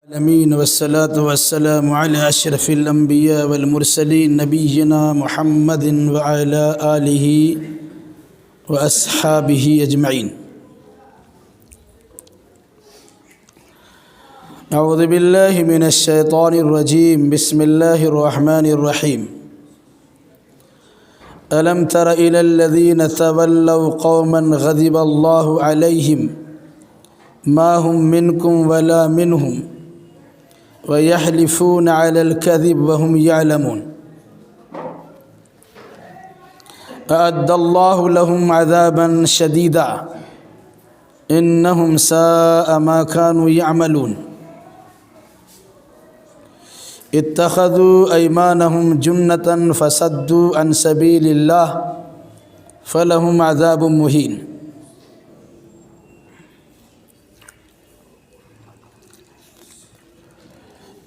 العالمين والصلاة والسلام على أشرف الأنبياء والمرسلين نبينا محمد وعلى آله وأصحابه أجمعين. أعوذ بالله من الشيطان الرجيم. بسم الله الرحمن الرحيم. ألم تر إلى الذين تولوا قوما غضب الله عليهم ما هم منكم ولا منهم ويحلفون على الكذب وهم يعلمون. أعد الله لهم عذابا شديدا إنهم ساء ما كانوا يعملون. اتخذوا أيمانهم جنة فصدوا عن سبيل الله فلهم عذاب مهين.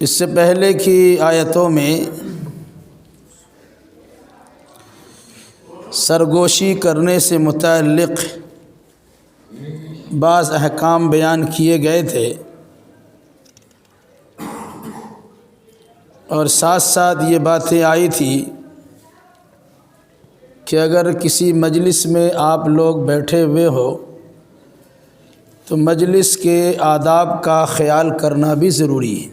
اس سے پہلے کی آیتوں میں سرگوشی کرنے سے متعلق بعض احکام بیان کیے گئے تھے، اور ساتھ ساتھ یہ باتیں آئی تھی کہ اگر کسی مجلس میں آپ لوگ بیٹھے ہوئے ہو تو مجلس کے آداب کا خیال کرنا بھی ضروری ہے.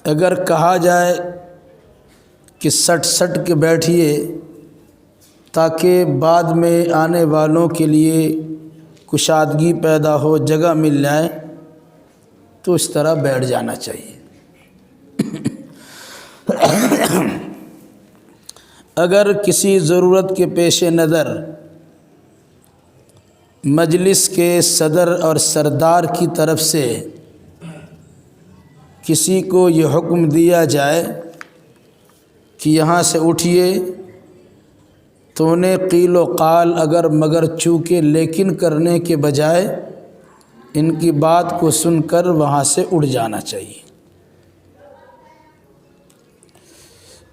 اگر کہا جائے کہ سٹ کے بیٹھیے تاکہ بعد میں آنے والوں کے لیے کشادگی پیدا ہو، جگہ مل جائے، تو اس طرح بیٹھ جانا چاہیے. اگر کسی ضرورت کے پیش نظر مجلس کے صدر اور سردار کی طرف سے کسی کو یہ حکم دیا جائے کہ یہاں سے اٹھیے، تو انہیں قیل و قال اگر مگر چونکہ لیکن کرنے کے بجائے ان کی بات کو سن کر وہاں سے اٹھ جانا چاہیے.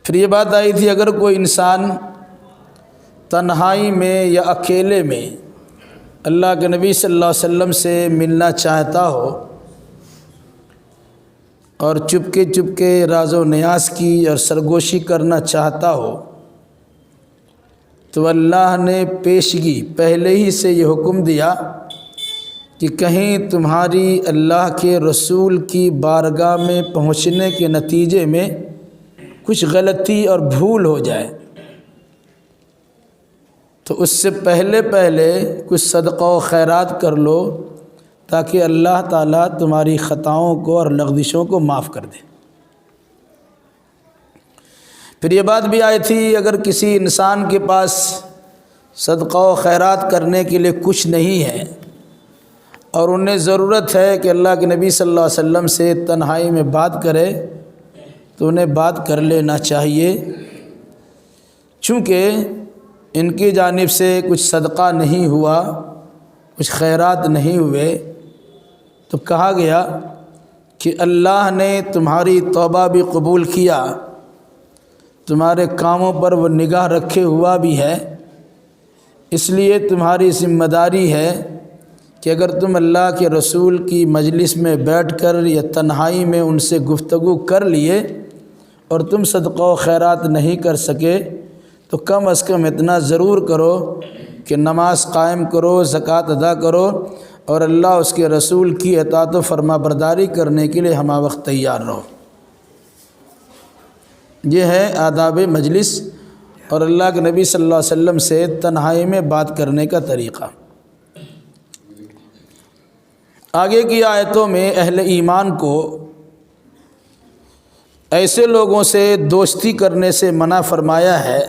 پھر یہ بات آئی تھی اگر کوئی انسان تنہائی میں یا اکیلے میں اللہ کے نبی صلی اللہ علیہ وسلم سے ملنا چاہتا ہو اور چپکے راز و نیاز کی اور سرگوشی کرنا چاہتا ہو، تو اللہ نے پیشگی پہلے ہی سے یہ حکم دیا کہ کہیں تمہاری اللہ کے رسول کی بارگاہ میں پہنچنے کے نتیجے میں کچھ غلطی اور بھول ہو جائے تو اس سے پہلے کچھ صدقہ و خیرات کر لو تاکہ اللہ تعالیٰ تمہاری خطاؤں کو اور لغزشوں کو معاف کر دے. پھر یہ بات بھی آئی تھی اگر کسی انسان کے پاس صدقہ و خیرات کرنے کے لیے کچھ نہیں ہے اور انہیں ضرورت ہے کہ اللہ کے نبی صلی اللہ علیہ وسلم سے تنہائی میں بات کرے، تو انہیں بات کر لینا چاہیے. چونکہ ان کی جانب سے کچھ صدقہ نہیں ہوا، کچھ خیرات نہیں ہوئے، تو کہا گیا کہ اللہ نے تمہاری توبہ بھی قبول کیا، تمہارے کاموں پر وہ نگاہ رکھے ہوا بھی ہے، اس لیے تمہاری ذمہ داری ہے کہ اگر تم اللہ کے رسول کی مجلس میں بیٹھ کر یا تنہائی میں ان سے گفتگو کر لیے اور تم صدقہ و خیرات نہیں کر سکے تو کم از کم اتنا ضرور کرو کہ نماز قائم کرو، زکوٰۃ ادا کرو، اور اللہ اس کے رسول کی اطاعت و فرما برداری کرنے کے لیے ہمہ وقت تیار رہو. یہ ہے آداب مجلس اور اللہ کے نبی صلی اللہ علیہ وسلم سے تنہائی میں بات کرنے کا طریقہ. آگے کی آیتوں میں اہل ایمان کو ایسے لوگوں سے دوستی کرنے سے منع فرمایا ہے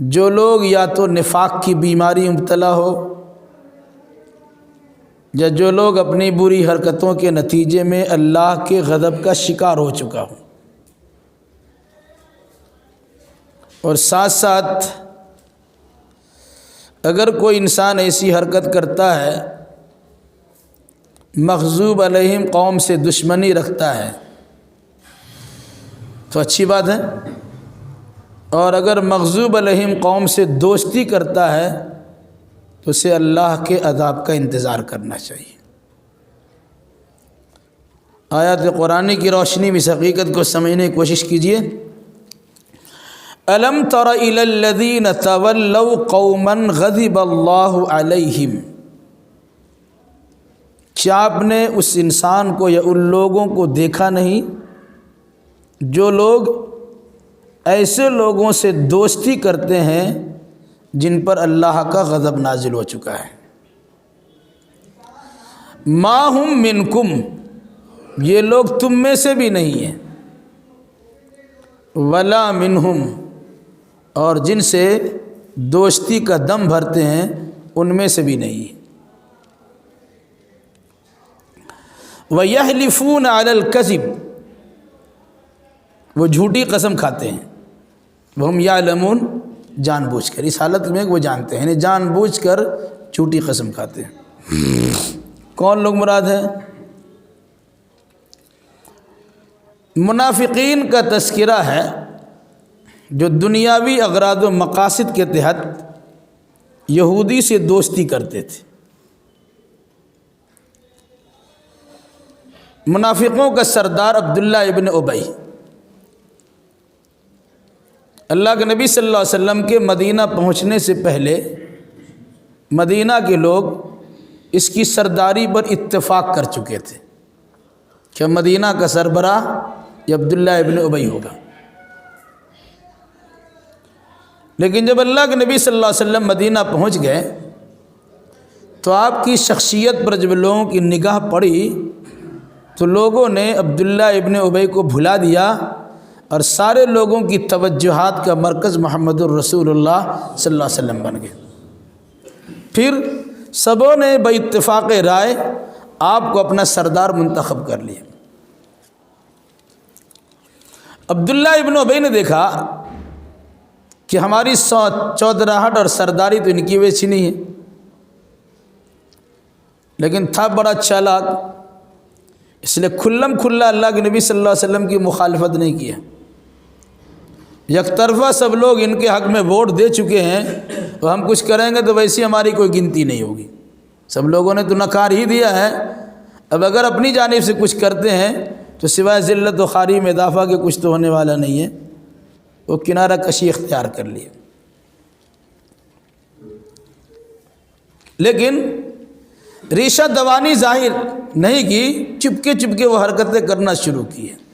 جو لوگ یا تو نفاق کی بیماری مبتلا ہو یا جو لوگ اپنی بری حرکتوں کے نتیجے میں اللہ کے غضب کا شکار ہو چکا ہو. اور ساتھ ساتھ اگر کوئی انسان ایسی حرکت کرتا ہے، مغضوب علیہم قوم سے دشمنی رکھتا ہے، تو اچھی بات ہے. اور اگر مغضوب علیہم قوم سے دوستی کرتا ہے تو اسے اللہ کے عذاب کا انتظار کرنا چاہیے۔ آیات قرآن کی روشنی میں اس حقیقت کو سمجھنے کی کوشش کیجیے۔ الم تر الی الذین تولوا قوما غضب اللہ علیہم، کیا آپ نے اس انسان کو یا ان لوگوں کو دیکھا نہیں جو لوگ ایسے لوگوں سے دوستی کرتے ہیں جن پر اللہ کا غضب نازل ہو چکا ہے۔ ما ہم منکم، یہ لوگ تم میں سے بھی نہیں ہیں، ولا منہم، اور جن سے دوستی کا دم بھرتے ہیں ان میں سے بھی نہیں ہیں۔ وَيَحْلِفُونَ عَلَى الْكَذِبِ، وہ جھوٹی قسم کھاتے ہیں۔ وَهُمْ يَعْلَمُونَ، جان بوجھ کر، اس حالت میں وہ جانتے ہیں، یعنی جان بوجھ کر جھوٹی قسم کھاتے ہیں۔ کون لوگ مراد ہیں؟ منافقین کا تذکرہ ہے جو دنیاوی اغراض و مقاصد کے تحت یہودی سے دوستی کرتے تھے۔ منافقوں کا سردار عبداللہ ابن ابی، اللہ کے نبی صلی اللہ علیہ وسلم کے مدینہ پہنچنے سے پہلے مدینہ کے لوگ اس کی سرداری پر اتفاق کر چکے تھے کہ مدینہ کا سربراہ یہ عبداللہ ابن ابی ہوگا۔ لیکن جب اللہ کے نبی صلی اللہ علیہ وسلم مدینہ پہنچ گئے تو آپ کی شخصیت پر جب لوگوں کی نگاہ پڑی تو لوگوں نے عبداللہ ابن ابی کو بھلا دیا اور سارے لوگوں کی توجہات کا مرکز محمد الرسول اللہ صلی اللہ علیہ وسلم بن گئے۔ پھر سبوں نے باتفاق رائے آپ کو اپنا سردار منتخب کر لیا۔ عبداللہ ابن ابی نے دیکھا کہ ہماری چودراہٹ اور سرداری تو ان کی ویسی نہیں ہے، لیکن تھا بڑا چالاک، اس لیے کھلم کھلا اللہ کے نبی صلی اللہ علیہ وسلم کی مخالفت نہیں کیا۔ یک طرفہ سب لوگ ان کے حق میں ووٹ دے چکے ہیں، تو ہم کچھ کریں گے تو ویسی ہماری کوئی گنتی نہیں ہوگی، سب لوگوں نے تو نکار ہی دیا ہے۔ اب اگر اپنی جانب سے کچھ کرتے ہیں تو سوائے ذلت و خواری میں اضافہ کے کچھ تو ہونے والا نہیں ہے، وہ کنارہ کشی اختیار کر لیا۔ لیکن ریشہ دوانی ظاہر نہیں کی، چپکے وہ حرکتیں کرنا شروع کی ہیں۔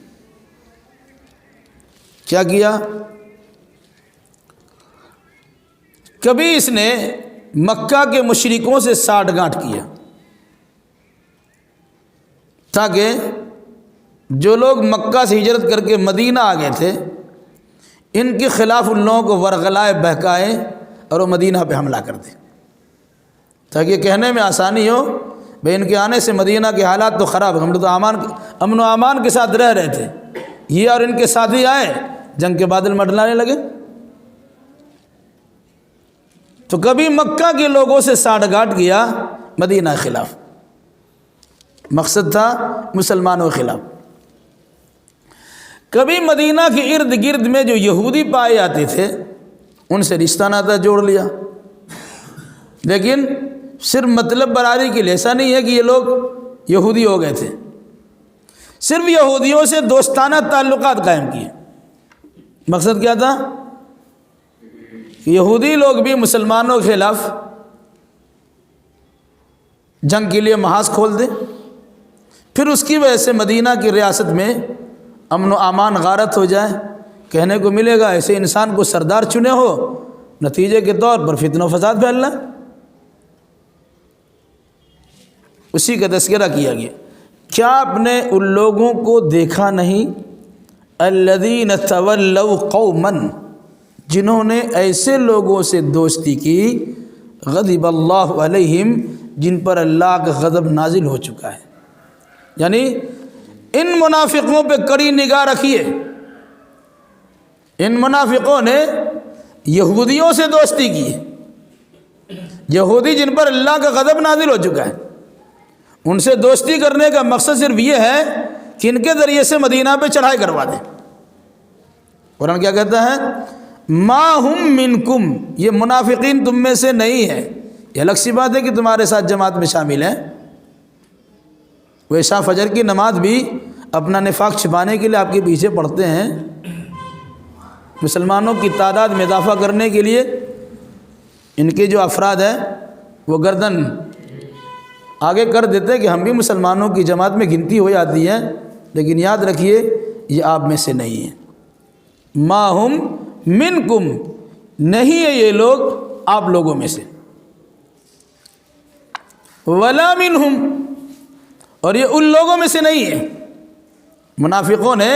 کیا کیا؟ کبھی اس نے مکہ کے مشرکوں سے ساٹھ گانٹھ کیا تاکہ جو لوگ مکہ سے ہجرت کر کے مدینہ آ گئے تھے ان کے خلاف ان لوگوں کو ورغلائے بہکائے اور وہ مدینہ پہ حملہ کر دیں، تاکہ کہنے میں آسانی ہو بھئی ان کے آنے سے مدینہ کے حالات تو خراب ہیں، ہم لوگ تو امن و امان کے ساتھ رہ رہے تھے، یہ اور ان کے ساتھی آئے جنگ کے بادل منڈلانے لگے۔ تو کبھی مکہ کے لوگوں سے ساٹھ گانٹھ کیا مدینہ کے خلاف، مقصد تھا مسلمانوں کے خلاف۔ کبھی مدینہ کے ارد گرد میں جو یہودی پائے جاتے تھے ان سے رشتہ ناطہ جوڑ لیا، لیکن صرف مطلب براری کے لیے، ایسا نہیں ہے کہ یہ لوگ یہودی ہو گئے تھے، صرف یہودیوں سے دوستانہ تعلقات قائم کیے۔ مقصد کیا تھا کہ یہودی لوگ بھی مسلمانوں کے خلاف جنگ کے لیے محاذ کھول دیں، پھر اس کی وجہ سے مدینہ کی ریاست میں امن و امان غارت ہو جائے، کہنے کو ملے گا ایسے انسان کو سردار چنے ہو، نتیجے کے طور پر فتنہ و فساد پھیلنا۔ اسی کا تذکرہ کیا گیا۔ کیا آپ نے ان لوگوں کو دیکھا نہیں الذین تولوا قوما، جنہوں نے ایسے لوگوں سے دوستی کی غضب اللہ علیہم، جن پر اللہ کا غضب نازل ہو چکا ہے۔ یعنی ان منافقوں پہ کڑی نگاہ رکھیے، ان منافقوں نے یہودیوں سے دوستی کی ہے، یہودی جن پر اللہ کا غضب نازل ہو چکا ہے، ان سے دوستی کرنے کا مقصد صرف یہ ہے کہ ان کے ذریعے سے مدینہ پہ چڑھائی کروا دیں۔ قرآن کیا کہتا ہے؟ ما ہم منکم، یہ منافقین تم میں سے نہیں ہے، یہ الگ سی بات ہے کہ تمہارے ساتھ جماعت میں شامل ہیں، وہ عشاء فجر کی نماز بھی اپنا نفاق چھپانے کے لیے آپ کے پیچھے پڑھتے ہیں، مسلمانوں کی تعداد میں اضافہ کرنے کے لیے ان کے جو افراد ہیں وہ گردن آگے کر دیتے کہ ہم بھی مسلمانوں کی جماعت میں گنتی ہو جاتی ہے، لیکن یاد رکھیے یہ آپ میں سے نہیں ہیں، ما ہم منکم، نہیں ہے یہ لوگ آپ لوگوں میں سے، ولا منہم، اور یہ ان لوگوں میں سے نہیں ہے۔ منافقوں نے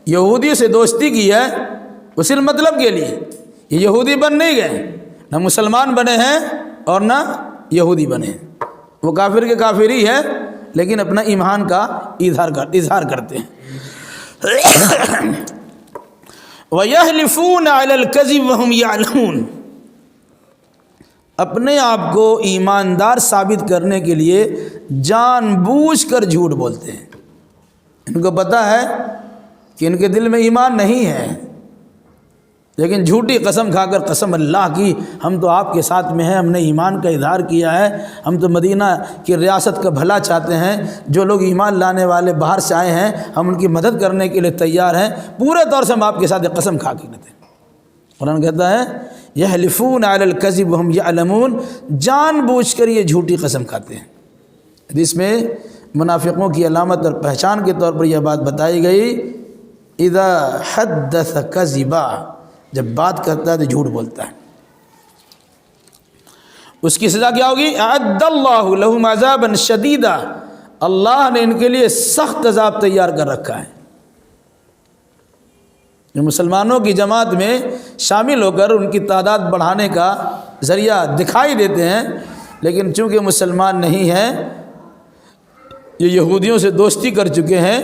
یہودیوں سے دوستی کی ہے اسی مطلب کے لیے، یہ یہودی بن نہیں گئے، نہ مسلمان بنے ہیں اور نہ یہودی بنے ہیں، وہ کافر کے کافر ہی ہے لیکن اپنا ایمان کا اظہار کرتے ہیں۔ وَيَحْلِفُونَ عَلَى الْكَذِبِ وَهُمْ يَعْلَمُونَ، اپنے آپ کو ایماندار ثابت کرنے کے لیے جان بوجھ کر جھوٹ بولتے ہیں، ان کو پتہ ہے کہ ان کے دل میں ایمان نہیں ہے، لیکن جھوٹی قسم کھا کر قسم اللہ کی ہم تو آپ کے ساتھ میں ہیں، ہم نے ایمان کا اظہار کیا ہے، ہم تو مدینہ کی ریاست کا بھلا چاہتے ہیں، جو لوگ ایمان لانے والے باہر سے آئے ہیں ہم ان کی مدد کرنے کے لیے تیار ہیں، پورے طور سے ہم آپ کے ساتھ ایک قسم کھا کے کہتے ہیں۔ قرآن کہتا ہے یحلفون علی الکذب وہم یعلمون، جان بوجھ کر یہ جھوٹی قسم کھاتے ہیں۔ حدیث میں منافقوں کی علامت اور پہچان کے طور پر یہ بات بتائی گئی، اذا حدث کذبا، جب بات کرتا ہے تو جھوٹ بولتا ہے، اس کی سزا کیا ہوگی؟ اعد اللہ لہم عذابا شدیدا، اللہ نے ان کے لیے سخت عذاب تیار کر رکھا ہے۔ جو مسلمانوں کی جماعت میں شامل ہو کر ان کی تعداد بڑھانے کا ذریعہ دکھائی دیتے ہیں، لیکن چونکہ مسلمان نہیں ہیں، یہ یہودیوں سے دوستی کر چکے ہیں،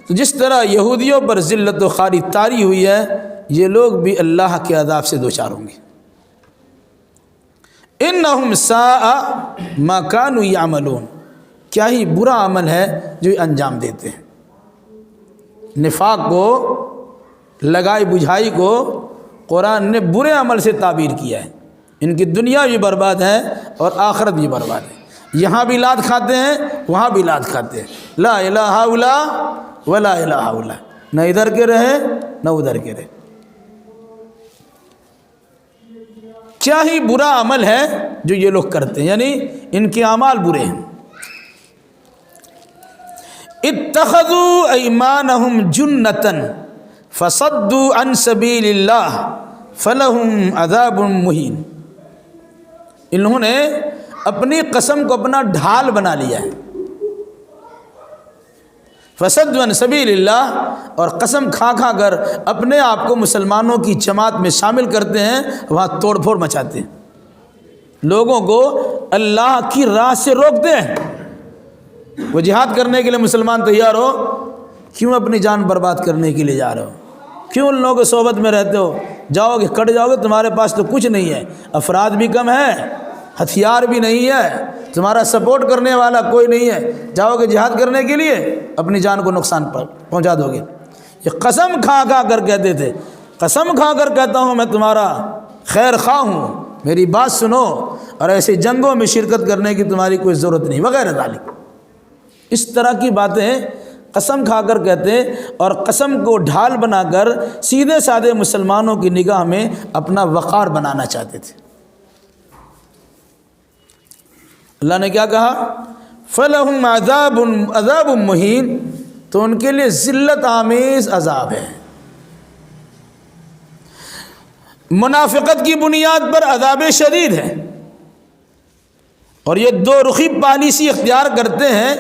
تو جس طرح یہودیوں پر ذلت و خواری طاری ہوئی ہے، یہ لوگ بھی اللہ کے عذاب سے دوچار ہوں گے۔ انہم ساء ما کانوا یعملون، کیا ہی برا عمل ہے جو یہ انجام دیتے ہیں۔ نفاق کو، لگائی بجھائی کو قرآن نے برے عمل سے تعبیر کیا ہے، ان کی دنیا بھی برباد ہے اور آخرت بھی برباد ہے، یہاں بھی لات کھاتے ہیں وہاں بھی لات کھاتے ہیں، لا الہ الا ولا الہ الا، نہ ادھر کے رہے نہ ادھر کے رہے۔ کیا ہی برا عمل ہے جو یہ لوگ کرتے ہیں، یعنی ان کے اعمال برے ہیں۔ اتخذوا ایمانہم جنۃ فصدوا عن سبیل اللہ فلہم عذاب مہین، انہوں نے اپنی قسم کو اپنا ڈھال بنا لیا ہے، فصدوا عن سبیل اللہ، اور قسم کھا کھا کر اپنے آپ کو مسلمانوں کی جماعت میں شامل کرتے ہیں، وہاں توڑ پھوڑ مچاتے ہیں، لوگوں کو اللہ کی راہ سے روکتے ہیں۔ وہ جہاد کرنے کے لیے مسلمان تیار ہو، کیوں اپنی جان برباد کرنے کے لیے جا رہے ہو؟ کیوں ان لوگوں کی صحبت میں رہتے ہو؟ جاؤ گے کٹ جاؤ گے، تمہارے پاس تو کچھ نہیں ہے، افراد بھی کم ہیں، ہتھیار بھی نہیں ہے، تمہارا سپورٹ کرنے والا کوئی نہیں ہے، جاؤ گے جہاد کرنے کے لیے اپنی جان کو نقصان پہنچا دو گے۔ یہ قسم کھا کھا کر کہتے تھے، قسم کھا کر کہتا ہوں میں تمہارا خیر خواہ ہوں، میری بات سنو، اور ایسے جنگوں میں شرکت کرنے کی تمہاری کوئی ضرورت نہیں، وغیرہ ذالک۔ اس طرح کی باتیں قسم کھا کر کہتے ہیں، اور قسم کو ڈھال بنا کر سیدھے سادے مسلمانوں کی نگاہ میں اپنا وقار بنانا چاہتے تھے۔ اللہ نے کیا کہا؟ فَلَهُمْ عَذَابٌ مُّهِينٌ، تو ان کے لیے ذلت آمیز عذاب ہے۔ منافقت کی بنیاد پر عذاب شدید ہے، اور یہ دو رخی پالیسی اختیار کرتے ہیں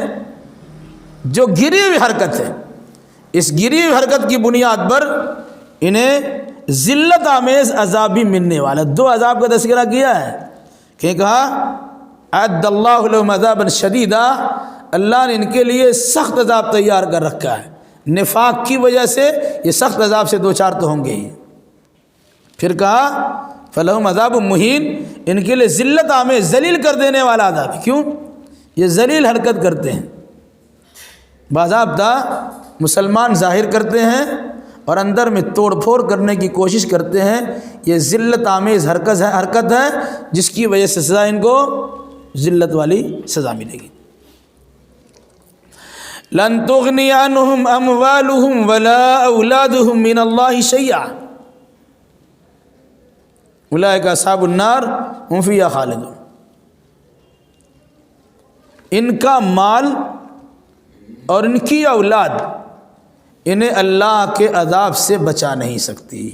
جو گری ہوئی حرکت ہے، اس گری ہوئی حرکت کی بنیاد پر انہیں ذلت آمیز عذاب بھی ملنے والا۔ دو عذاب کا تذکرہ کیا ہے کہ کہا اعد اللہ لہم عذابا شدیدا، اللہ نے ان کے لیے سخت عذاب تیار کر رکھا ہے، نفاق کی وجہ سے یہ سخت عذاب سے دوچار تو ہوں گے ہی۔ پھر کہا فلہم عذاب مہین، ان کے لیے ذلت آمیز، ذلیل کر دینے والا عذاب ہے۔ کیوں؟ یہ ذلیل حرکت کرتے ہیں، باضابطہ مسلمان ظاہر کرتے ہیں اور اندر میں توڑ پھوڑ کرنے کی کوشش کرتے ہیں، یہ ذلت آمیز حرکت ہے جس کی وجہ سے سزا ان کو ذلت والی سزا ملے گی۔ لن تغنی عنہم اموالہم ولا اولادہم من اللہ شیئا اولئک اصحاب النار ہم فیہا خالدون۔ ان کا مال اور ان کی اولاد انہیں اللہ کے عذاب سے بچا نہیں سکتی۔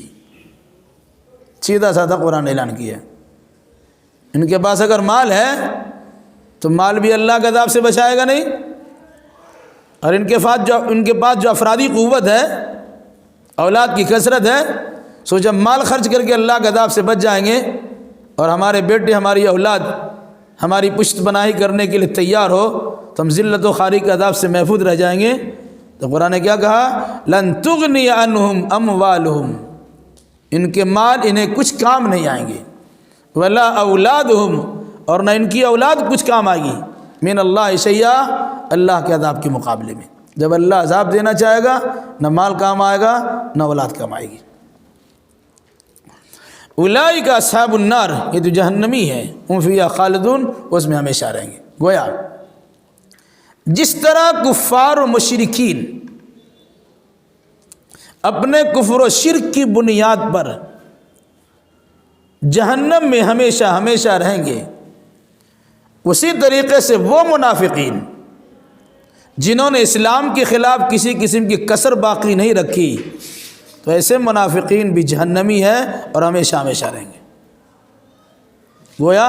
سیدھا سادہ قرآن نے اعلان کیا ہے، ان کے پاس اگر مال ہے تو مال بھی اللہ کے عذاب سے بچائے گا نہیں، اور ان کے پاس جو افرادی قوت ہے، اولاد کی کثرت ہے، سو جب مال خرچ کر کے اللہ کے عذاب سے بچ جائیں گے اور ہمارے بیٹے ہماری اولاد ہماری پشت پناہی کرنے کے لیے تیار ہو تو ہم ذلت و خواری کے عذاب سے محفوظ رہ جائیں گے۔ تو قرآن نے کیا کہا؟ لن تغنی عنہم اموالہم، ان کے مال انہیں کچھ کام نہیں آئیں گے، ولا اولادہم، اور نہ ان کی اولاد کچھ کام آئے گی، من اللہ شیئا، اللہ کے عذاب کے مقابلے میں۔ جب اللہ عذاب دینا چاہے گا نہ مال کام آئے گا نہ اولاد کام آئے گی۔ اولئک اصحاب النار، یہ تو جہنمی ہے، ہم فیہا خالدون، اس میں ہمیشہ رہیں گے۔ گویا جس طرح کفار و مشرکین اپنے کفر و شرک کی بنیاد پر جہنم میں ہمیشہ ہمیشہ رہیں گے، اسی طریقے سے وہ منافقین جنہوں نے اسلام کے خلاف کسی قسم کی کسر باقی نہیں رکھی، تو ایسے منافقین بھی جہنمی ہے اور ہمیشہ ہمیشہ رہیں گے۔ گویا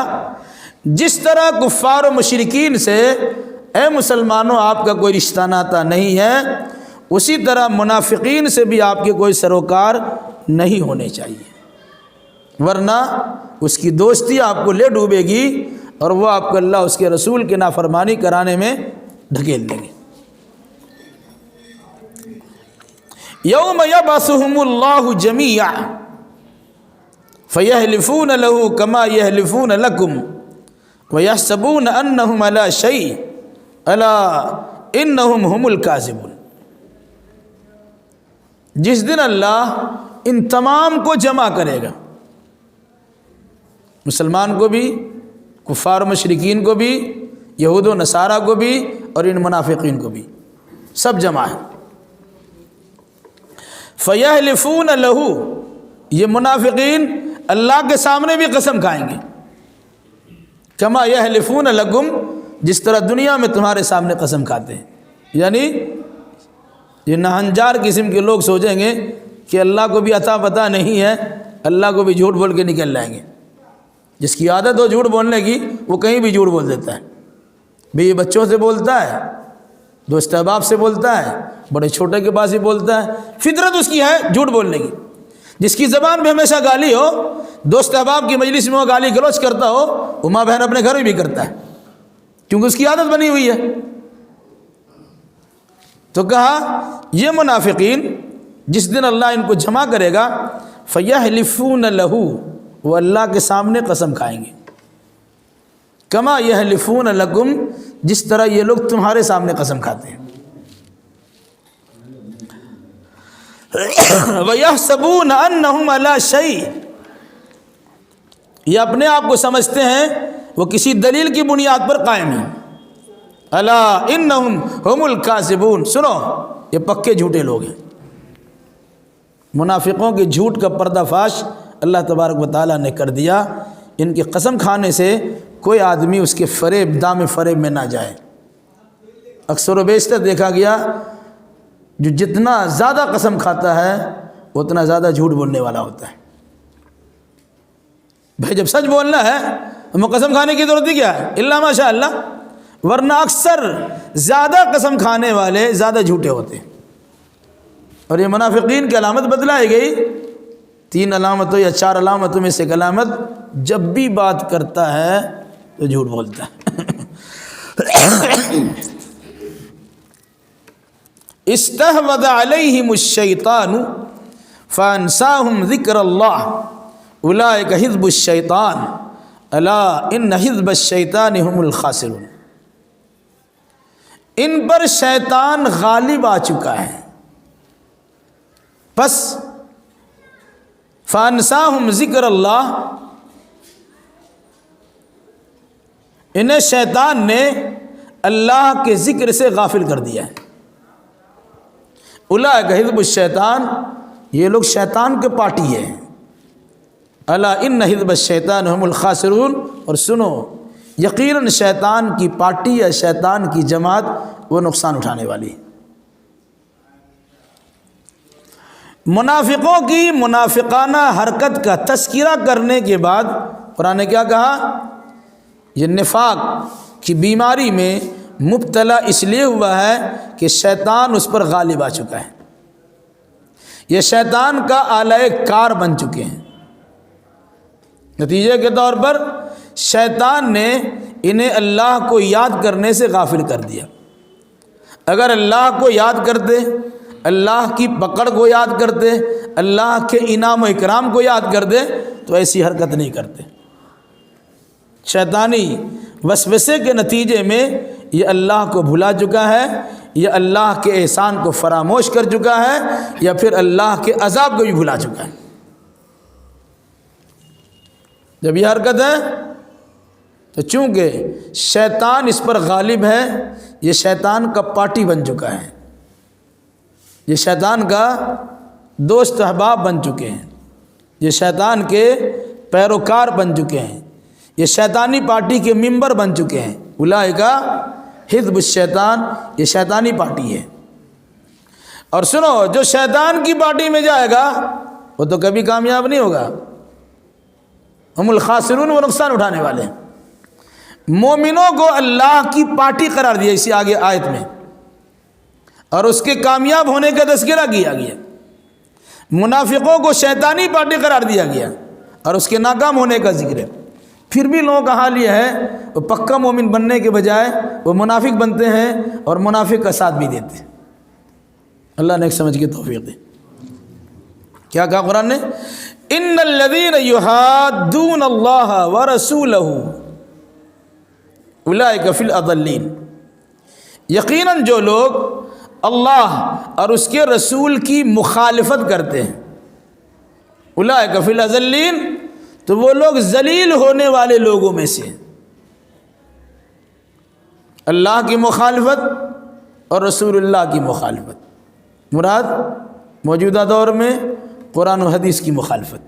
جس طرح کفار و مشرکین سے اے مسلمانوں آپ کا کوئی رشتہ ناتا نہیں ہے، اسی طرح منافقین سے بھی آپ کے کوئی سروکار نہیں ہونے چاہیے، ورنہ اس کی دوستی آپ کو لے ڈوبے گی اور وہ آپ کو اللہ اس کے رسول کے نافرمانی کرانے میں ڈھکیل دیں گے۔ یوم یبعثہم اللہ جمیعا فیحلفون لہ کما یحلفون لکم ویحسبون انہم علی شیء الا انہم ہم الکاذبون۔ جس دن اللہ ان تمام کو جمع کرے گا، مسلمان کو بھی، کفار و مشرکین کو بھی، یہود و نصارہ کو بھی، اور ان منافقین کو بھی، سب جمع ہے۔ فیحلفون لہ، یہ منافقین اللہ کے سامنے بھی قسم کھائیں گے، کما یحلفون لکم، جس طرح دنیا میں تمہارے سامنے قسم کھاتے ہیں۔ یعنی یہ نہنجار قسم کے لوگ سوچیں گے کہ اللہ کو بھی عطا پتہ نہیں ہے، اللہ کو بھی جھوٹ بول کے نکل جائیں گے۔ جس کی عادت ہو جھوٹ بولنے کی وہ کہیں بھی جھوٹ بول دیتا ہے، بھی بچوں سے بولتا ہے، دوست احباب سے بولتا ہے، بڑے چھوٹے کے پاس ہی بولتا ہے، فطرت اس کی ہے جھوٹ بولنے کی۔ جس کی زبان میں ہمیشہ گالی ہو، دوست احباب کی مجلس میں وہ گالی گلوچ کرتا ہو، وہ ماں بہن اپنے گھر میں بھی کرتا ہے، کیونکہ اس کی عادت بنی ہوئی ہے۔ تو کہا یہ منافقین جس دن اللہ ان کو جمع کرے گا، فیحلفون لہ، وہ اللہ کے سامنے قسم کھائیں گے، کما یحلفون لکم، جس طرح یہ لوگ تمہارے سامنے قسم کھاتے ہیں۔ وَيَحْسَبُونَ أَنَّهُمْ عَلَىٰ شَيْءٍ، یہ اپنے آپ کو سمجھتے ہیں وہ کسی دلیل کی بنیاد پر قائم ہیں۔ الا انہم ہم الکاذبون، سنو یہ پکے جھوٹے لوگ ہیں۔ منافقوں کے جھوٹ کا پردہ فاش اللہ تبارک و تعالیٰ نے کر دیا۔ ان کے قسم کھانے سے کوئی آدمی اس کے فریب، دام فریب میں نہ جائے۔ اکثر و بیشتر دیکھا گیا جو جتنا زیادہ قسم کھاتا ہے اتنا زیادہ جھوٹ بولنے والا ہوتا ہے۔ بھائی جب سچ بولنا ہے تو قسم کھانے کی ضرورت ہی کیا ہے؟ الا ماشاء اللہ، ورنہ اکثر زیادہ قسم کھانے والے زیادہ جھوٹے ہوتے ہیں۔ اور یہ منافقین کی علامت بتلائی گئی، 3 علامتوں یا 4 علامتوں میں سے ایک علامت، جب بھی بات کرتا ہے تو جھوٹ بولتا ہے۔ استحوذ علیہم الشیطان فانساہم ذکر اللہ اولئک حزب الشیطان الا ان حزب الشیطان هم الخاسرون۔ ان پر شیطان غالب آ چکا ہے، پس فانساہم ذکر اللہ، انہیں شیطان نے اللہ کے ذکر سے غافل کر دیا ہے۔ اولئک حزب الشیطان، یہ لوگ شیطان کے پارٹی ہیں۔ الا ان حزب الشیطان هم الخاسرون، اور سنو یقیناً شیطان کی پارٹی یا شیطان کی جماعت وہ نقصان اٹھانے والی ہے۔ منافقوں کی منافقانہ حرکت کا تذکرہ کرنے کے بعد قرآن نے کیا کہا؟ یہ نفاق کی بیماری میں مبتلا اس لیے ہوا ہے کہ شیطان اس پر غالب آ چکا ہے، یہ شیطان کا آلہ کار بن چکے ہیں۔ نتیجے کے طور پر شیطان نے انہیں اللہ کو یاد کرنے سے غافل کر دیا۔ اگر اللہ کو یاد کرتے، اللہ کی پکڑ کو یاد کرتے، اللہ کے انعام و اکرام کو یاد کرتے تو ایسی حرکت نہیں کرتے۔ شیطانی وسوسے کے نتیجے میں یہ اللہ کو بھلا چکا ہے، یہ اللہ کے احسان کو فراموش کر چکا ہے، یا پھر اللہ کے عذاب کو بھی بھلا چکا ہے۔ جب یہ حرکت ہے تو چونکہ شیطان اس پر غالب ہے، یہ شیطان کا پارٹی بن چکا ہے، یہ شیطان کا دوست احباب بن چکے ہیں، یہ شیطان کے پیروکار بن چکے ہیں، یہ شیطانی پارٹی کے ممبر بن چکے ہیں۔ اولئک حزب الشیطان، یہ شیطانی پارٹی ہے۔ اور سنو، جو شیطان کی پارٹی میں جائے گا وہ تو کبھی کامیاب نہیں ہوگا، ہم الخاسرون، وہ نقصان اٹھانے والے ہیں۔ مومنوں کو اللہ کی پارٹی قرار دیا اسی آگے آیت میں، اور اس کے کامیاب ہونے کا تذکرہ کیا گیا۔ منافقوں کو شیطانی پارٹی قرار دیا گیا اور اس کے ناکام ہونے کا ذکر ہے۔ پھر بھی لوگوں کا حال یہ ہے وہ پکا مومن بننے کے بجائے وہ منافق بنتے ہیں اور منافق کا ساتھ بھی دیتے ہیں۔ اللہ نے ایک سمجھ کی توفیق دے۔ کیا کہا قرآن نے؟ ان الذین یحادون اللہ ورسولہ اولئک فی الاضلین، یقیناً جو لوگ اللہ اور اس کے رسول کی مخالفت کرتے ہیں، اولئک فی الاضلین، تو وہ لوگ ذلیل ہونے والے لوگوں میں سے۔ اللہ کی مخالفت اور رسول اللہ کی مخالفت مراد موجودہ دور میں قرآن و حدیث کی مخالفت۔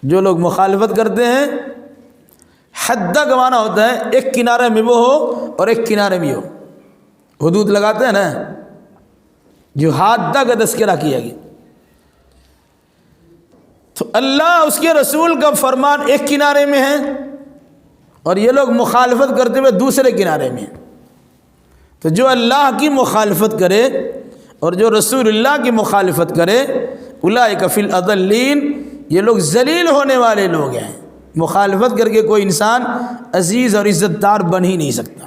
جو لوگ مخالفت کرتے ہیں، حدہ کا معنی ہوتا ہے ایک کنارے میں وہ ہو اور ایک کنارے میں ہو، حدود لگاتے ہیں نا، جو حادہ کا تذکرہ کیا گیا۔ تو اللہ اس کے رسول کا فرمان ایک کنارے میں ہے اور یہ لوگ مخالفت کرتے ہوئے دوسرے کنارے میں ہیں۔ تو جو اللہ کی مخالفت کرے اور جو رسول اللہ کی مخالفت کرے، اولئک فی الاضلین، یہ لوگ ذلیل ہونے والے لوگ ہیں۔ مخالفت کر کے کوئی انسان عزیز اور عزت دار بن ہی نہیں سکتا۔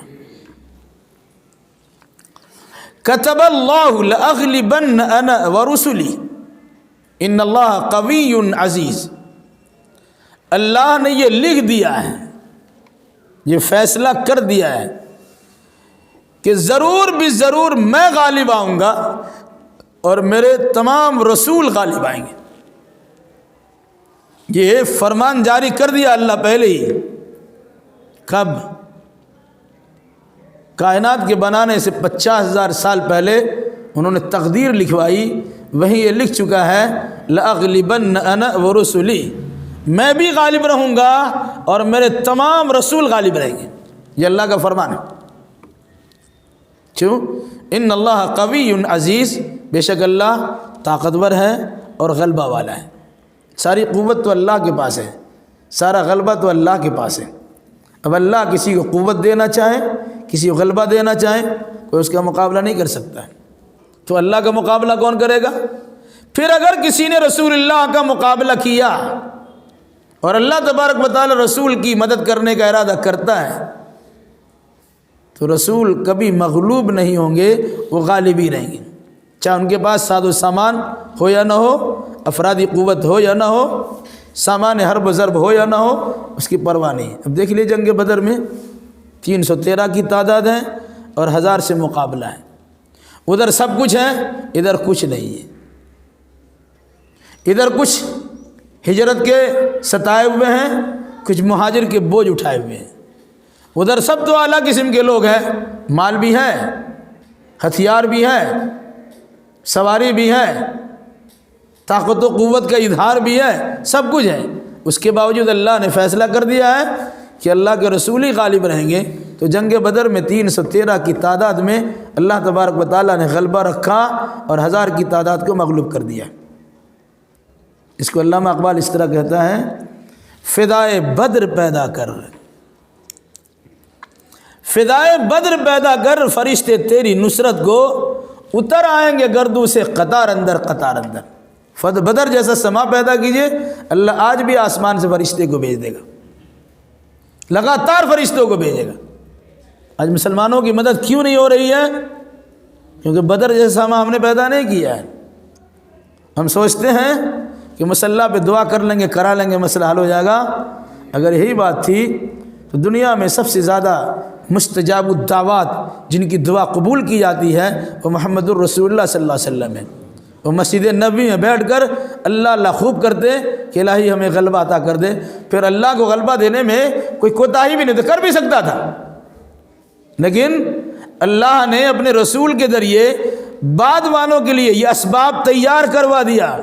کتب اللہ لأغلبن انا ورسلی ان اللہ قوی عزیز، اللہ نے یہ لکھ دیا ہے، یہ فیصلہ کر دیا ہے کہ ضرور بھی ضرور میں غالب آؤں گا اور میرے تمام رسول غالب آئیں گے۔ یہ فرمان جاری کر دیا اللہ پہلے ہی۔ کب؟ کائنات کے بنانے سے 50,000 سال پہلے انہوں نے تقدیر لکھوائی، وہیں یہ لکھ چکا ہے لأغلبن انا ورسلی، میں بھی غالب رہوں گا اور میرے تمام رسول غالب رہیں گے۔ یہ اللہ کا فرمان ہے۔ کیوں؟ ان اللہ قوی عزیز، بے شک اللہ طاقتور ہے اور غلبہ والا ہے۔ ساری قوت تو اللہ کے پاس ہے، سارا غلبہ تو اللہ کے پاس ہے۔ اب اللہ کسی کو قوت دینا چاہے، کسی کو غلبہ دینا چاہے، کوئی اس کا مقابلہ نہیں کر سکتا ہے۔ تو اللہ کا مقابلہ کون کرے گا؟ پھر اگر کسی نے رسول اللہ کا مقابلہ کیا اور اللہ تبارک و تعالی رسول کی مدد کرنے کا ارادہ کرتا ہے تو رسول کبھی مغلوب نہیں ہوں گے، وہ غالب ہی رہیں گے، چاہے ان کے پاس ساز و سامان ہو یا نہ ہو، افرادی قوت ہو یا نہ ہو، سامان حرب و ضرب ہو یا نہ ہو، اس کی پرواہ نہیں۔ اب دیکھ لیے جنگ بدر میں 313 کی تعداد ہے اور 1000 سے مقابلہ ہے۔ ادھر سب کچھ ہے، ادھر کچھ نہیں ہے۔ ادھر کچھ ہجرت کے ستائے ہوئے ہیں، کچھ مہاجر کے بوجھ اٹھائے ہوئے ہیں، ادھر سب تو اعلیٰ قسم کے لوگ ہیں، مال بھی ہے، ہتھیار بھی ہے، سواری بھی ہے، طاقت و قوت کا اظہار بھی ہے، سب کچھ ہے، اس کے باوجود اللہ نے فیصلہ کر دیا ہے کہ اللہ کے رسول ہی غالب رہیں گے۔ تو جنگ بدر میں 313 کی تعداد میں اللہ تبارک و تعالیٰ نے غلبہ رکھا اور 1000 کی تعداد کو مغلوب کر دیا۔ اس کو علامہ اقبال اس طرح کہتا ہے، فدائے بدر پیدا کر، فدائے بدر پیدا کر، فرشتے تیری نصرت کو اتر آئیں گے گردوں سے قطار اندر قطار اندر۔ بدر جیسا سما پیدا کیجئے، اللہ آج بھی آسمان سے فرشتے کو بھیج دے گا، لگاتار فرشتوں کو بھیجے گا۔ آج مسلمانوں کی مدد کیوں نہیں ہو رہی ہے؟ کیونکہ بدر جیسا سما ہم نے پیدا نہیں کیا ہے۔ ہم سوچتے ہیں کہ مسلح پہ دعا کر لیں گے، کرا لیں گے، مسئلہ حل ہو جائے گا۔ اگر یہی بات تھی تو دنیا میں سب سے زیادہ مستجاب الدعوات جن کی دعا قبول کی جاتی ہے وہ محمد الرسول اللہ صلی اللہ علیہ وسلم ہے۔ وہ مسجد نبوی میں بیٹھ کر اللہ اللہ خوب کرتے کہ الہی ہمیں غلبہ عطا کر دے، پھر اللہ کو غلبہ دینے میں کوئی کوتاہی بھی نہیں تو کر بھی سکتا تھا، لیکن اللہ نے اپنے رسول کے ذریعے بعد والوں کے لیے یہ اسباب تیار کروا دیا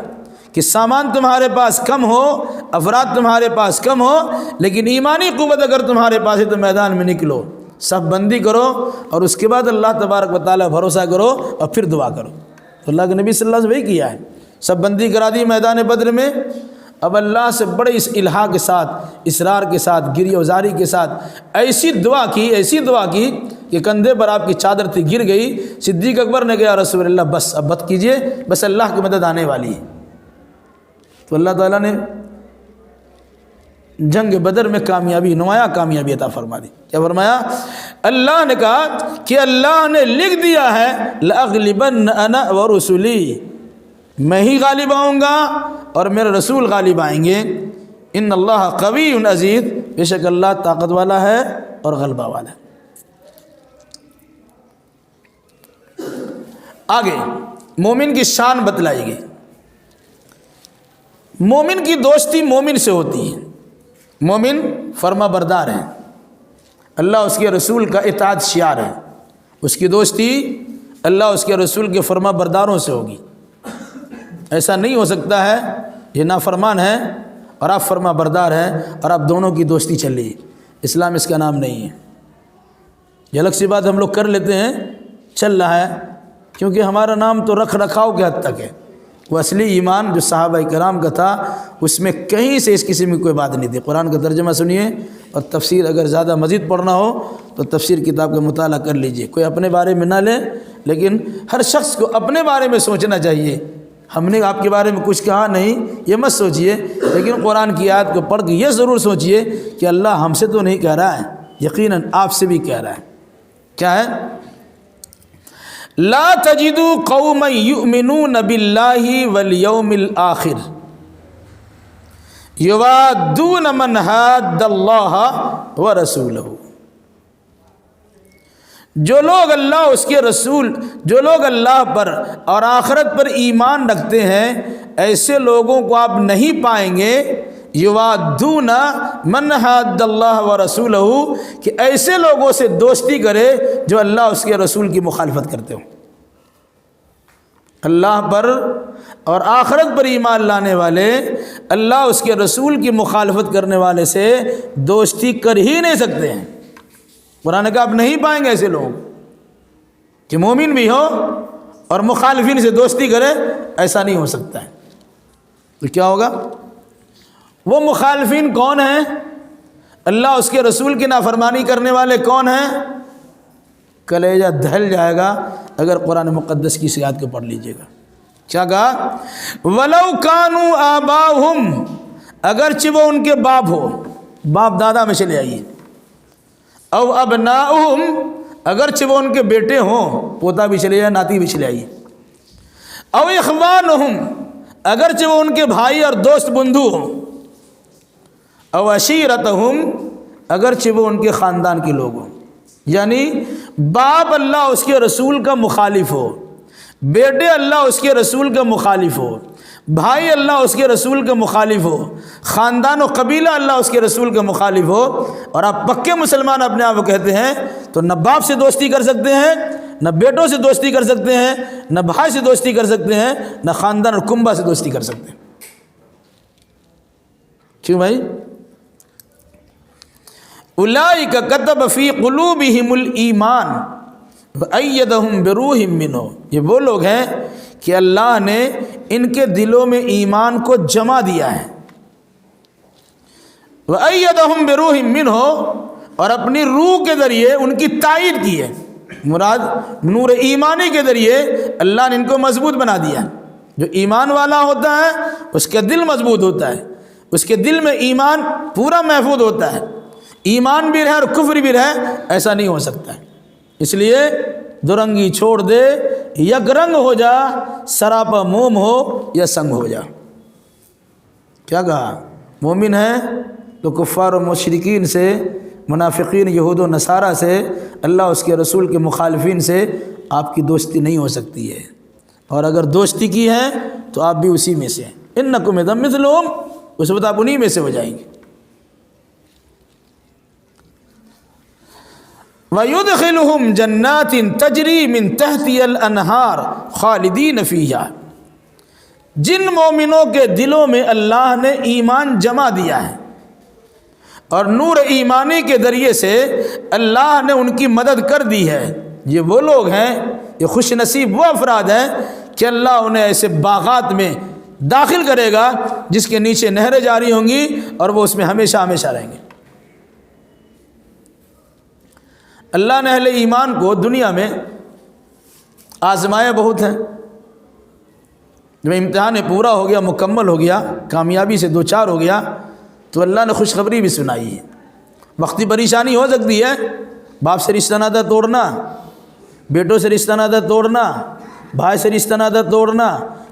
کہ سامان تمہارے پاس کم ہو، افراد تمہارے پاس کم ہو، لیکن ایمانی قوت اگر تمہارے پاس ہے تو میدان میں نکلو، صف بندی کرو اور اس کے بعد اللہ تبارک و تعالیٰ بھروسہ کرو اور پھر دعا کرو۔ تو اللہ کے نبی صلی اللہ علیہ وسلم وہی کیا ہے، صف بندی کرا دی میدان بدر میں۔ اب اللہ سے بڑے اس الہا کے ساتھ، اصرار کے ساتھ، گریہ وزاری کے ساتھ ایسی دعا کی کہ کندھے پر آپ کی چادر تھی، گر گئی۔ صدیق اکبر نے کہا رسول اللہ بس اب مت کیجیے، بس اللہ کی مدد آنے والی ہے۔ تو اللہ تعالیٰ نے جنگ بدر میں کامیابی، نمایاں کامیابی عطا فرما دی۔ کیا فرمایا؟ اللہ نے کہا کہ اللہ نے لکھ دیا ہے لأغلبن انا ورسلی، میں ہی غالب آؤں گا اور میرے رسول غالب آئیں گے۔ ان اللہ قوی عزیز، بے شک اللہ طاقت والا ہے اور غلبہ والا ہے۔ آگے مومن کی شان بتلائی گئی۔ مومن کی دوستی مومن سے ہوتی ہے، مومن فرما بردار ہے، اللہ اس کے رسول کا اطاعت شعار ہے، اس کی دوستی اللہ اس کے رسول کے فرما برداروں سے ہوگی۔ ایسا نہیں ہو سکتا ہے یہ نافرمان ہے اور آپ فرما بردار ہیں اور آپ دونوں کی دوستی چل رہی ہے، اسلام اس کا نام نہیں ہے۔ یہ الگ سی بات ہم لوگ کر لیتے ہیں، چل رہا ہے، کیونکہ ہمارا نام تو رکھ رکھاؤ کے حد تک ہے۔ وہ اصلی ایمان جو صحابہ کرام کا تھا اس میں کہیں سے اس قسم کی کوئی بات نہیں تھی۔ قرآن کا ترجمہ سنیے اور تفسیر اگر زیادہ مزید پڑھنا ہو تو تفسیر کتاب کا مطالعہ کر لیجئے۔ کوئی اپنے بارے میں نہ لے، لیکن ہر شخص کو اپنے بارے میں سوچنا چاہیے۔ ہم نے آپ کے بارے میں کچھ کہا نہیں یہ مت سوچئے، لیکن قرآن کی آیت کو پڑھ کے یہ ضرور سوچئے کہ اللہ ہم سے تو نہیں کہہ رہا ہے، یقیناً آپ سے بھی کہہ رہا ہے۔ کیا ہے؟ لا تجدوا قوما یؤمنون باللہ والیوم الآخر یوادون من حاد اللہ ورسولہ، جو لوگ اللہ اس کے رسول، جو لوگ اللہ پر اور آخرت پر ایمان رکھتے ہیں، ایسے لوگوں کو آپ نہیں پائیں گے یوادون من حاد اللہ ورسولہ، کہ ایسے لوگوں سے دوستی کرے جو اللہ اس کے رسول کی مخالفت کرتے ہوں۔ اللہ پر اور آخرت پر ایمان لانے والے اللہ اس کے رسول کی مخالفت کرنے والے سے دوستی کر ہی نہیں سکتے ہیں۔ قرآن کا آپ نہیں پائیں گے ایسے لوگ کہ مومن بھی ہو اور مخالفین سے دوستی کرے، ایسا نہیں ہو سکتا ہے۔ تو کیا ہوگا؟ وہ مخالفین کون ہیں؟ اللہ اس کے رسول کی نافرمانی کرنے والے کون ہیں؟ کلیجہ دہل جائے گا اگر قرآن مقدس کی آیات کو پڑھ لیجئے گا۔ کیا کہا؟ وَلَوْ كَانُوا آبَاؤُهُمْ، اگرچہ وہ ان کے باپ ہو، باپ دادا میں چلے آئیے، او ابناؤہم، اگرچہ وہ ان کے بیٹے ہوں، پوتا بھی چلے جائے، ناتی بھی چلے آئیے، او اخوانہم، اگرچہ وہ ان کے بھائی اور دوست بندھو ہوں، او عشیرتہم، اگرچہ وہ ان کے خاندان کے لوگ ہوں۔ یعنی باپ اللہ اس کے رسول کا مخالف ہو، بیٹے اللہ اس کے رسول کا مخالف ہو، بھائی اللہ اس کے رسول کے مخالف ہو، خاندان و قبیلہ اللہ اس کے رسول کے مخالف ہو، اور آپ پکے مسلمان اپنے آپ کو کہتے ہیں، تو نہ باپ سے دوستی کر سکتے ہیں، نہ بیٹوں سے دوستی کر سکتے ہیں، نہ بھائی سے دوستی کر سکتے ہیں، نہ خاندان اور کنبہ سے دوستی کر سکتے ہیں۔ کیوں بھائی؟ اولئک کتب فی قلوبہم الایمان وأیدہم بروح منہ، یہ وہ لوگ ہیں کہ اللہ نے ان کے دلوں میں ایمان کو جمع دیا ہے، وأیدہم بروح منہ، اور اپنی روح کے ذریعے ان کی تائید کی ہے۔ مراد نور ایمانی کے ذریعے اللہ نے ان کو مضبوط بنا دیا ہے۔ جو ایمان والا ہوتا ہے اس کا دل مضبوط ہوتا ہے، اس کے دل میں ایمان پورا محفوظ ہوتا ہے، ایمان بھی رہے اور کفر بھی رہے، ایسا نہیں ہو سکتا ہے۔ اس لیے دو رنگی چھوڑ دے، یک رنگ ہو جا، سراپا موم ہو یا سنگ ہو جا۔ کیا کہا؟ مومن ہے تو کفار و مشرکین سے، منافقین یہود و نصارہ سے، اللہ اس کے رسول کے مخالفین سے آپ کی دوستی نہیں ہو سکتی ہے، اور اگر دوستی کی ہے تو آپ بھی اسی میں سے ہیں۔ انکم اذا مثلہم، اس وقت آپ انہی میں سے ہو جائیں گے۔ وَيُدْخِلُهُمْ جَنَّاتٍ تَجْرِي مِنْ تَحْتِهَا الْأَنْهَارُ خَالِدِينَ فِيهَا، جن مومنوں کے دلوں میں اللہ نے ایمان جمع دیا ہے اور نور ایمانی کے ذریعے سے اللہ نے ان کی مدد کر دی ہے، یہ وہ لوگ ہیں، یہ خوش نصیب وہ افراد ہیں کہ اللہ انہیں ایسے باغات میں داخل کرے گا جس کے نیچے نہریں جاری ہوں گی، اور وہ اس میں ہمیشہ ہمیشہ رہیں گے۔ اللہ نے اہل ایمان کو دنیا میں آزمائے بہت ہیں، جب امتحان پورا ہو گیا، مکمل ہو گیا، کامیابی سے دوچار ہو گیا، تو اللہ نے خوشخبری بھی سنائی ہے۔ وقتی پریشانی ہو سکتی ہے، باپ سے رشتہ ناطہ توڑنا، بیٹوں سے رشتہ ناطہ توڑنا، بھائی سے رشتہ ناطہ توڑنا،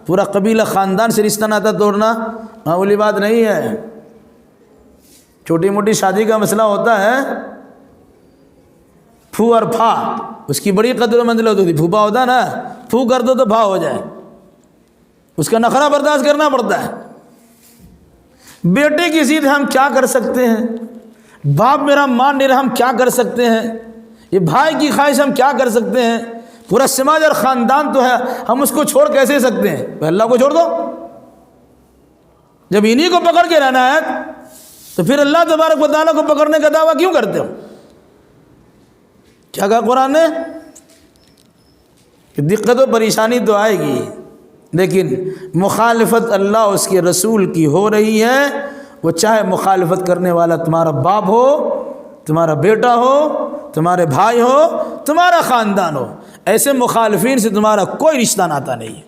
پورا قبیلہ خاندان سے رشتہ ناطہ توڑنا معمولی بات نہیں ہے۔ چھوٹی موٹی شادی کا مسئلہ ہوتا ہے، پھو اور پھا، اس کی بڑی قدر و منزلت ہوتی ہے۔ پھوپا ہوتا ہے نا، پھو کر دو تو پھا ہو جائے، اس کا نخرہ برداشت کرنا پڑتا ہے۔ بیٹے کی ضد ہم کیا کر سکتے ہیں، باپ میرا مان نہیں رہا ہم کیا کر سکتے ہیں، یہ بھائی کی خواہش ہم کیا کر سکتے ہیں، پورا سماج اور خاندان تو ہے، ہم اس کو چھوڑ کیسے سکتے ہیں؟ اللہ کو چھوڑ دو۔ جب انہی کو پکڑ کے رہنا ہے تو پھر اللہ تبارک و تعالیٰ کو پکڑنے کا دعویٰ کیوں کرتے ہو؟ کیا کہا قرآن نے کہ دقت و پریشانی تو آئے گی، لیکن مخالفت اللہ اس کے رسول کی ہو رہی ہے، وہ چاہے مخالفت کرنے والا تمہارا باپ ہو، تمہارا بیٹا ہو، تمہارے بھائی ہو، تمہارا خاندان ہو، ایسے مخالفین سے تمہارا کوئی رشتہ ناتا نہیں ہے۔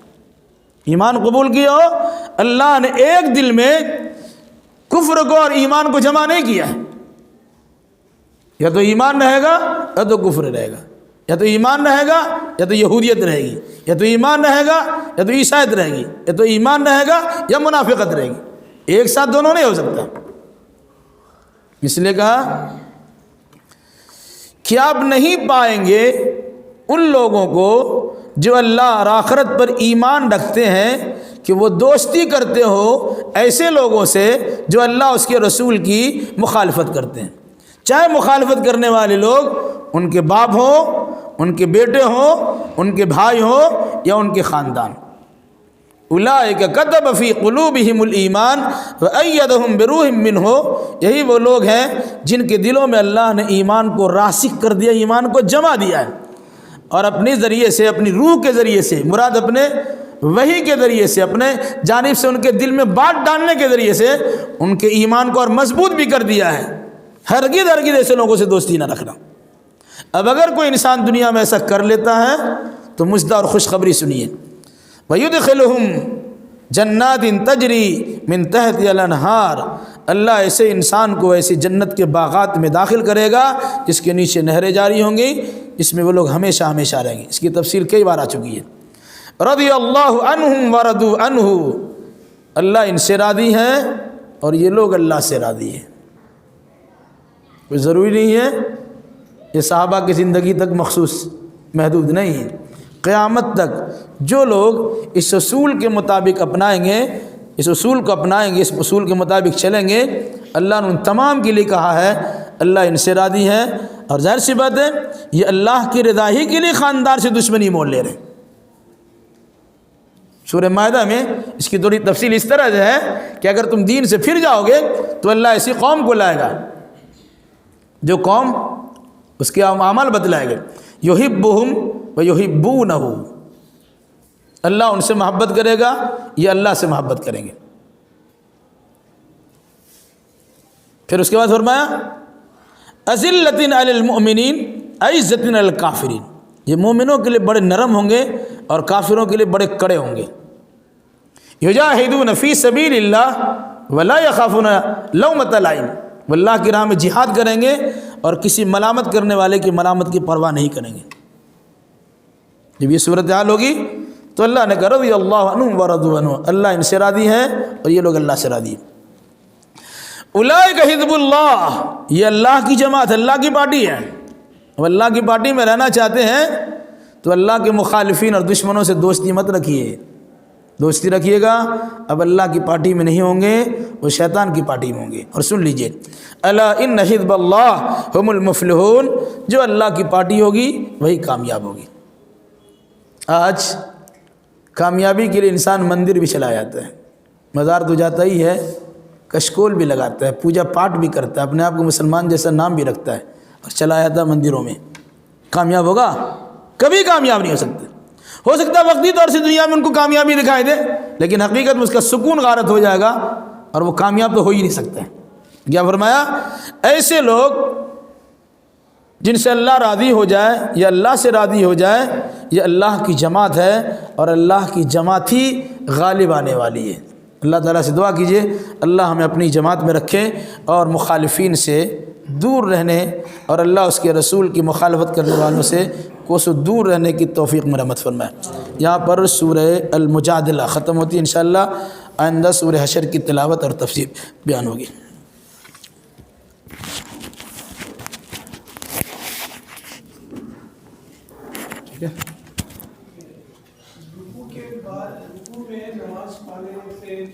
ایمان قبول کیا ہو، اللہ نے ایک دل میں کفر کو اور ایمان کو جمع نہیں کیا ہے، یا تو ایمان رہے گا یا تو کفر رہے گا، یا تو ایمان رہے گا یا تو یہودیت رہے گی، یا تو ایمان رہے گا یا تو عیسائیت رہے گی، یا تو ایمان رہے گا یا منافقت رہے گی، ایک ساتھ دونوں نہیں ہو سکتا۔ اس لیے کہا کہ آپ نہیں پائیں گے ان لوگوں کو جو اللہ اور آخرت پر ایمان رکھتے ہیں کہ وہ دوستی کرتے ہو ایسے لوگوں سے جو اللہ اس کے رسول کی مخالفت کرتے ہیں، چاہے مخالفت کرنے والے لوگ ان کے باپ ہوں، ان کے بیٹے ہوں، ان کے بھائی ہوں یا ان کے خاندان۔ اولئک کتب فی قلوبہم الایمان وایدہم بروح منہ، یہی وہ لوگ ہیں جن کے دلوں میں اللہ نے ایمان کو راسخ کر دیا، ایمان کو جمع دیا ہے، اور اپنے ذریعے سے، اپنی روح کے ذریعے سے، مراد اپنے وحی کے ذریعے سے، اپنے جانب سے ان کے دل میں بات ڈالنے کے ذریعے سے ان کے ایمان کو اور مضبوط بھی کر دیا ہے۔ ہرگز ایسے لوگوں سے دوستی نہ رکھنا۔ اب اگر کوئی انسان دنیا میں ایسا کر لیتا ہے تو مجدہ اور خوشخبری سنیے، وَيُدْخِلُهُمْ جَنَّاتٍ تَجْرِي مِنْ تَحْتِهَا الْأَنْهَارُ، اللہ ایسے انسان کو ایسی جنت کے باغات میں داخل کرے گا جس کے نیچے نہریں جاری ہوں گی، اس میں وہ لوگ ہمیشہ ہمیشہ رہیں گے۔ اس کی تفصیل کئی بار آ چکی ہے۔ رضی اللہ عنہم ورضوا عنہ، اللہ ان سے راضی ہے اور یہ لوگ اللہ سے راضی ہیں۔ کوئی ضروری نہیں ہے یہ صحابہ کی زندگی تک مخصوص محدود نہیں ہے، قیامت تک جو لوگ اس اصول کے مطابق اپنائیں گے، اس اصول کو اپنائیں گے، اس اصول کے مطابق چلیں گے، اللہ نے ان تمام کے لیے کہا ہے اللہ ان سے راضی ہے۔ اور ظاہر سی بات ہے یہ اللہ کی رضا ہی کے لیے خاندار سے دشمنی مول لے رہے ہیں۔ سورہ مائدہ میں اس کی تھوڑی تفصیل اس طرح سے ہے کہ اگر تم دین سے پھر جاؤ گے تو اللہ ایسی قوم کو لائے گا جو قوم اس کے اعمال بتلائے گا، یحبہم و یحبونہ، اللہ ان سے محبت کرے گا، یہ اللہ سے محبت کریں گے۔ پھر اس کے بعد فرمایا اذلۃ علی المؤمنین عزۃ علی الکافرین، یہ مومنوں کے لیے بڑے نرم ہوں گے اور کافروں کے لیے بڑے کڑے ہوں گے۔ یجاہدون فی سبیل اللہ ولا یخافون لومۃ لائم، وہ اللہ کی راہ میں جہاد کریں گے اور کسی ملامت کرنے والے کی ملامت کی پرواہ نہیں کریں گے۔ جب یہ صورتحال ہوگی تو اللہ نے کہا رضی اللہ عنہم ورضوا عنہ، اللہ ان سے راضی ہے اور یہ لوگ اللہ سے راضی ہیں۔ اولئک حزب اللہ، یہ اللہ کی جماعت، اللہ کی پارٹی ہے۔ اب اللہ کی پارٹی میں رہنا چاہتے ہیں تو اللہ کے مخالفین اور دشمنوں سے دوستی مت رکھیے، دوستی رکھیے گا اب اللہ کی پارٹی میں نہیں ہوں گے، وہ شیطان کی پارٹی میں ہوں گے۔ اور سن لیجئے الا ان حزب اللہ هم المفلحون، جو اللہ کی پارٹی ہوگی وہی کامیاب ہوگی۔ آج کامیابی کے لیے انسان مندر بھی چلا جاتا ہے، مزار تو جاتا ہی ہے، کشکول بھی لگاتا ہے، پوجا پاٹ بھی کرتا ہے، اپنے آپ کو مسلمان جیسا نام بھی رکھتا ہے اور چلا جاتا ہے مندروں میں۔ کامیاب ہوگا؟ کبھی کامیاب نہیں ہو سکتے۔ ہو سکتا ہے وقتی طور سے دنیا میں ان کو کامیابی دکھائی دے، لیکن حقیقت میں اس کا سکون غارت ہو جائے گا اور وہ کامیاب تو ہو ہی نہیں سکتے۔ کیا فرمایا؟ ایسے لوگ جن سے اللہ راضی ہو جائے یا اللہ سے راضی ہو جائے، یہ اللہ کی جماعت ہے اور اللہ کی جماعت ہی غالب آنے والی ہے۔ اللہ تعالیٰ سے دعا کیجئے اللہ ہمیں اپنی جماعت میں رکھے اور مخالفین سے دور رہنے اور اللہ اس کے رسول کی مخالفت کرنے والوں سے کوسوں دور رہنے کی توفیق مرحمت فرمائے۔ یہاں پر سورہ المجادلہ ختم ہوتی ہے، انشاءاللہ آئندہ سورہ حشر کی تلاوت اور تفسیر بیان ہوگی۔ ٹھیک ہے، رکوع کے بعد رکوع میں نماز پڑھنے سے